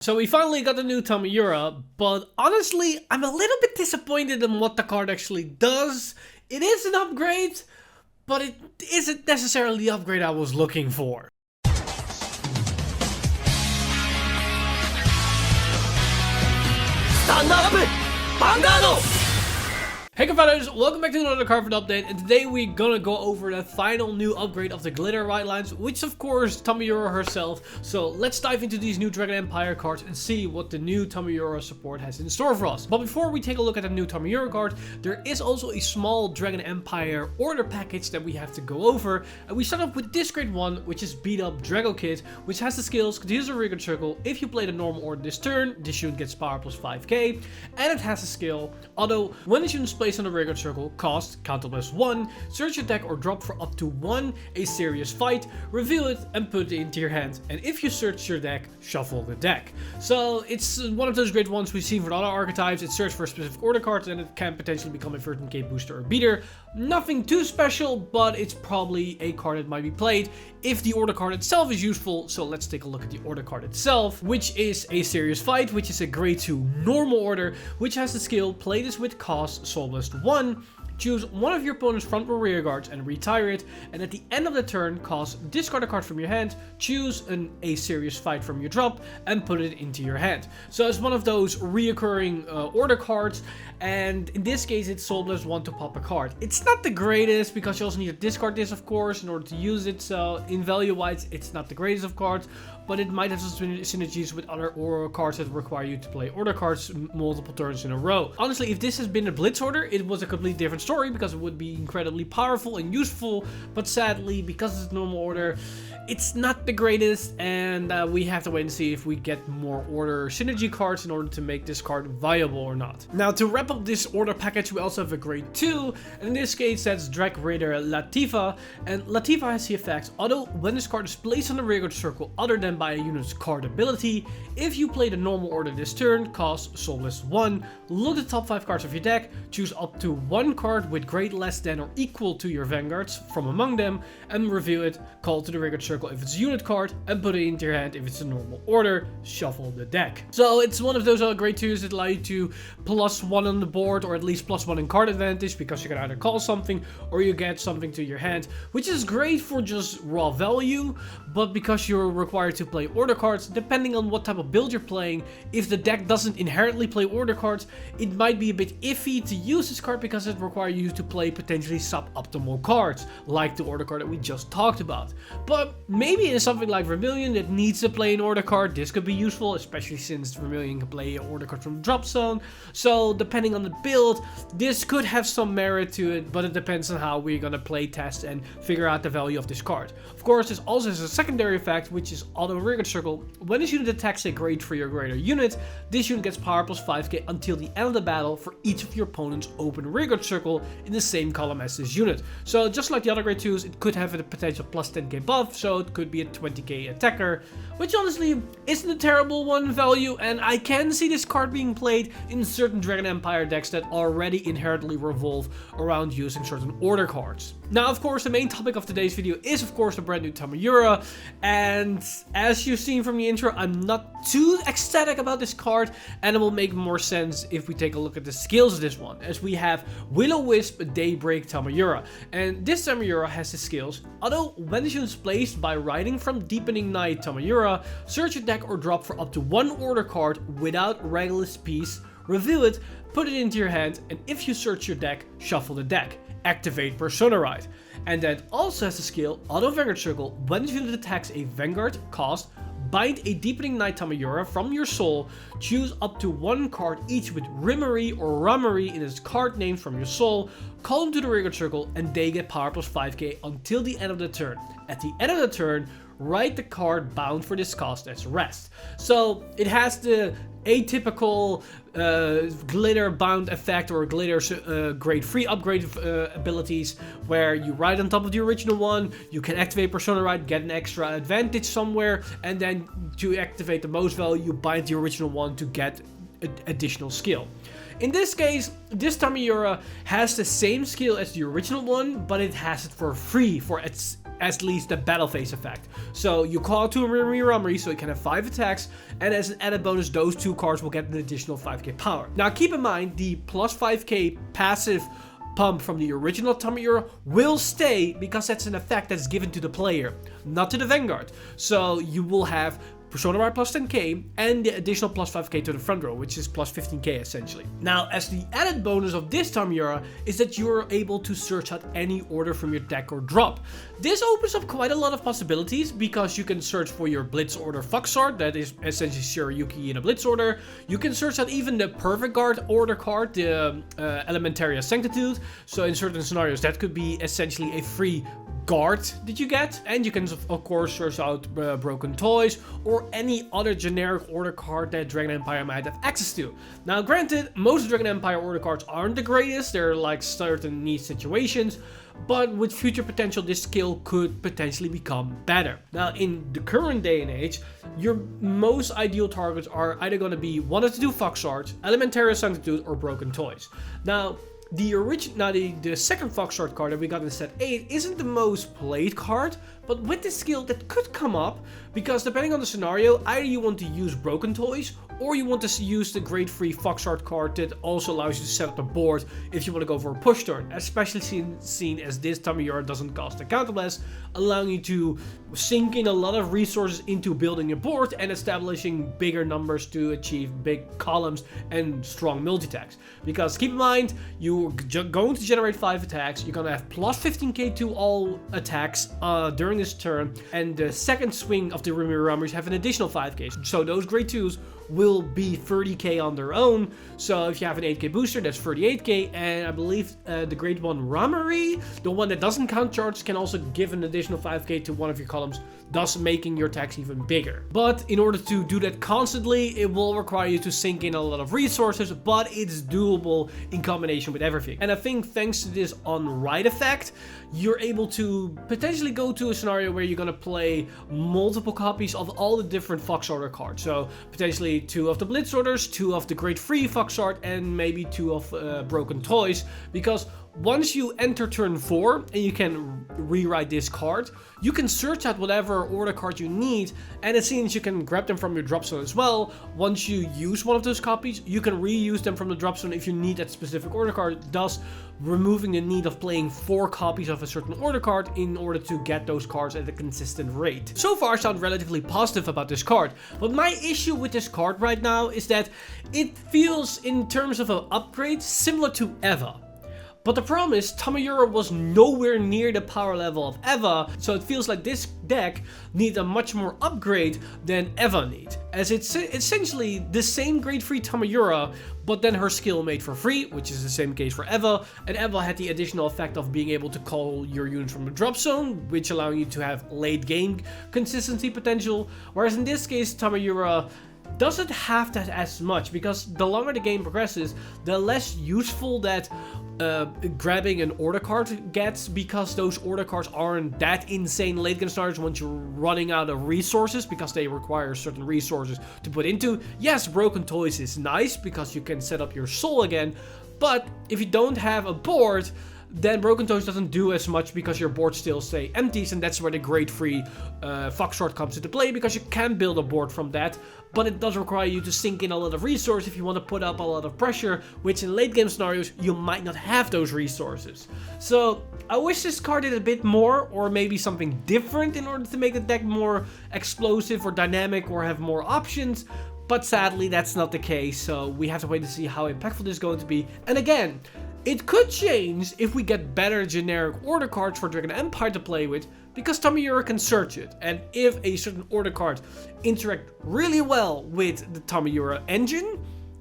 So we finally got a new Tamayura, but honestly, I'm a little bit disappointed in what the card actually does. It is an upgrade, but it isn't necessarily the upgrade I was looking for. Stand up! Vanguard! Hey Cardfighters, welcome back to another Cardfight update, and today we're gonna go over the final new upgrade of the glitter white lines, which of course Tamayura herself. So let's dive into these new Dragon Empire cards and see what the new Tamayura support has in store for us. But before we take a look at the new Tamayura card, there is also a small Dragon Empire order package that we have to go over, and we start off with this grade 1, which is beat up Drago Kit, which has the skills continues a Vanguard circle. If you play the normal order this turn, this unit gets power plus 5k, and it has a skill, although when this unit is placed on the Vanguard circle, cost counter plus 1, search your deck or drop for up to 1 a serious fight, reveal it and put it into your hand, and if you search your deck, shuffle the deck. So it's one of those great ones we've seen for other archetypes. It searches for specific order cards and it can potentially become a 13k booster or beater. Nothing too special, but it's probably a card that might be played if the order card itself is useful. So let's take a look at the order card itself, which is a serious fight, which is a grade 2 normal order, which has the skill play this with cost Soulless 1. Choose one of your opponent's front or rear guards and retire it, and at the end of the turn, discard a card from your hand, choose a serious fight from your drop, and put it into your hand. So it's one of those reoccurring order cards, and in this case it's Soulless 1 to pop a card. It's not the greatest because you also need to discard this, of course, in order to use it, so in value-wise it's not the greatest of cards, but it might have some synergies with other order cards that require you to play order cards multiple turns in a row. Honestly, if this has been a blitz order, it was a completely different story because it would be incredibly powerful and useful, but sadly, because it's normal order, it's not the greatest, and we have to wait and see if we get more order synergy cards in order to make this card viable or not. Now, to wrap up this order package, we also have a grade 2, and in this case that's Drag Raider Latifa, and Latifa has the effect, although when this card is placed on the Vanguard circle other than by a unit's card ability, if you play the normal order this turn, cost Soulless 1, look at the top 5 cards of your deck, choose up to 1 card with grade less than or equal to your Vanguards from among them, and reveal it, call to the Vanguard circle if it's a unit card, and put it into your hand if it's a normal order, shuffle the deck. So it's one of those grade 2s that allow you to plus 1 on the board, or at least plus 1 in card advantage, because you can either call something or you get something to your hand, which is great for just raw value, but because you're required to play order cards, depending on what type of build you're playing, if the deck doesn't inherently play order cards, it might be a bit iffy to use this card because it requires you to play potentially suboptimal cards, like the order card that we just talked about. But maybe in something like Vermilion that needs to play an order card, this could be useful, especially since Vermilion can play an order card from the drop zone. So depending on the build, this could have some merit to it, but it depends on how we're gonna play test and figure out the value of this card. Of course, this also has a secondary effect, which is auto Vanguard circle. When this unit attacks a grade 3 or greater unit, this unit gets power plus 5k until the end of the battle for each of your opponent's open Vanguard circle in the same column as this unit. So just like the other grade 2s, it could have a potential plus 10k buff, so it could be a 20k attacker, which honestly isn't a terrible one value, and I can see this card being played in certain Dragon Empire decks that already inherently revolve around using certain order cards. Now, of course, the main topic of today's video is, of course, the brand new Tamayura, and as you've seen from the intro, I'm not too ecstatic about this card, and it will make more sense if we take a look at the skills of this one, as we have Will-O-Wisp Daybreak Tamayura, and this Tamayura has the skills, although when this unit is placed by riding from Deepening Night Tamayura, search your deck or drop for up to 1 order card without Regulus piece, reveal it, put it into your hand, and if you search your deck, shuffle the deck. Activate Persona Ride. And that also has the skill Auto Vanguard Circle. When this unit attacks a Vanguard, cost, bind a Deepening Night Tamayura from your soul, choose up to 1 card each with Rimmery or Rummery in its card name from your soul, call them to the Vanguard Circle, and they get power plus 5k until the end of the turn. At the end of the turn, write the card bound for this cost as rest. So it has the atypical glitter bound effect or glitter grade 3 upgrade abilities, where you ride on top of the original one, you can activate Persona Ride, get an extra advantage somewhere, and then to activate the most value, you bind the original one to get additional skill. In this case, this Tamayura has the same skill as the original one, but it has it for free for its at least the battle phase effect. So you call out to a Tamayura, so it can have 5 attacks, and as an added bonus, those 2 cards will get an additional 5k power. Now keep in mind, the plus 5k passive pump from the original Tamayura will stay because that's an effect that's given to the player, not to the Vanguard. So you will have Persona Bar plus 10k and the additional plus 5k to the front row, which is plus 15k essentially. Now, as the added bonus of this Tamayura is that you're able to search out any order from your deck or drop. This opens up quite a lot of possibilities because you can search for your Blitz order Foxart, that is essentially Shiryuki in a Blitz order. You can search out even the Perfect Guard order card, the Elementaria Sanctitude. So in certain scenarios that could be essentially a free guard that you get, and you can of course search out Broken Toys or any other generic order card that Dragon Empire might have access to. Now granted, most Dragon Empire order cards aren't the greatest, they're like certain niche situations, but with future potential this skill could potentially become better. Now in the current day and age, your most ideal targets are either going to be one of the 2 Foxarts, Elementaria Sanctitude, or Broken Toys. Now the second Foxart card that we got in set 8 isn't the most played card, but with this skill that could come up, because depending on the scenario, either you want to use Broken Toys, or you want to use the Great Free Foxart card that also allows you to set up the board if you want to go for a push turn, especially seen as this Tamayura doesn't cost a counterblast, allowing you to sink in a lot of resources into building a board and establishing bigger numbers to achieve big columns and strong multi-attacks. Because keep in mind, you're going to generate 5 attacks, you're going to have plus 15k to all attacks during this turn, and the second swing of the Rumi have an additional 5k. So those grade 2s will be 30k on their own. So if you have an 8k booster, that's 38k, and I believe the grade 1 Ramari, the one that doesn't count charges, can also give an additional 5k to one of your columns, thus making your attacks even bigger. But in order to do that constantly, it will require you to sink in a lot of resources, but it's doable in combination with everything. And I think thanks to this on right effect, you're able to potentially go to a scenario where you're going to play multiple copies of all the different Fox Order cards. So potentially 2 of the Blitz Orders, 2 of the Great Free Fox Art, and maybe 2 of Broken Toys, because once you enter turn 4 and you can rewrite this card, you can search out whatever order card you need, and it seems you can grab them from your drop zone as well. Once you use one of those copies, you can reuse them from the drop zone if you need that specific order card, thus removing the need of playing 4 copies of a certain order card in order to get those cards at a consistent rate. So far I sound relatively positive about this card, but my issue with this card right now is that it feels, in terms of an upgrade, similar to Eva. But the problem is, Tamayura was nowhere near the power level of Eva, so it feels like this deck needs a much more upgrade than Eva needs, as it's essentially the same grade 3 Tamayura, but then her skill made for free, which is the same case for Eva, and Eva had the additional effect of being able to call your units from the drop zone, which allowing you to have late game consistency potential, whereas in this case, Tamayura doesn't have that as much, because the longer the game progresses, the less useful that grabbing an order card gets, because those order cards aren't that insane late game scenarios once you're running out of resources, because they require certain resources to put into. Yes, Broken Toys is nice because you can set up your soul again, but if you don't have a board, then Broken Toys doesn't do as much because your board still stay empties, and that's where the Great Free Foxtrot comes into play, because you can build a board from that, but it does require you to sink in a lot of resources if you want to put up a lot of pressure, which in late game scenarios you might not have those resources. So I wish this card did a bit more, or maybe something different in order to make the deck more explosive or dynamic or have more options, but sadly that's not the case, so we have to wait to see how impactful this is going to be. And again, it could change if we get better generic order cards for Dragon Empire to play with, because Tamayura can search it, and if a certain order card interact really well with the Tamayura engine,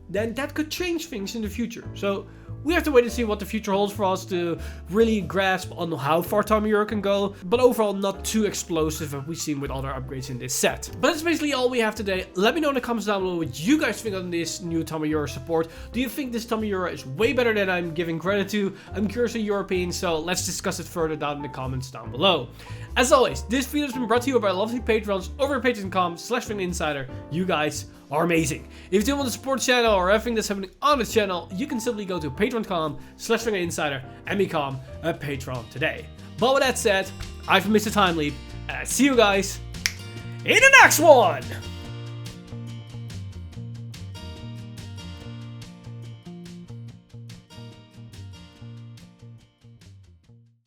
then that could change things in the future. So we have to wait and see what the future holds for us to really grasp on how far Tamayura can go, but overall not too explosive as we've seen with other upgrades in this set. But that's basically all we have today. Let me know in the comments down below what you guys think on this new Tamayura support. Do you think this Tamayura is way better than I'm giving credit to? I'm curious of your opinion, so let's discuss it further down in the comments down below. As always, this video has been brought to you by lovely patrons over at patreon.com/insider. You guys are amazing. If you do want to support the channel or everything that's happening on the channel, you can simply go to patreon.com/insider and become a patron today. But with that said, I've been Mr. Time Leap, and I see you guys in the next one!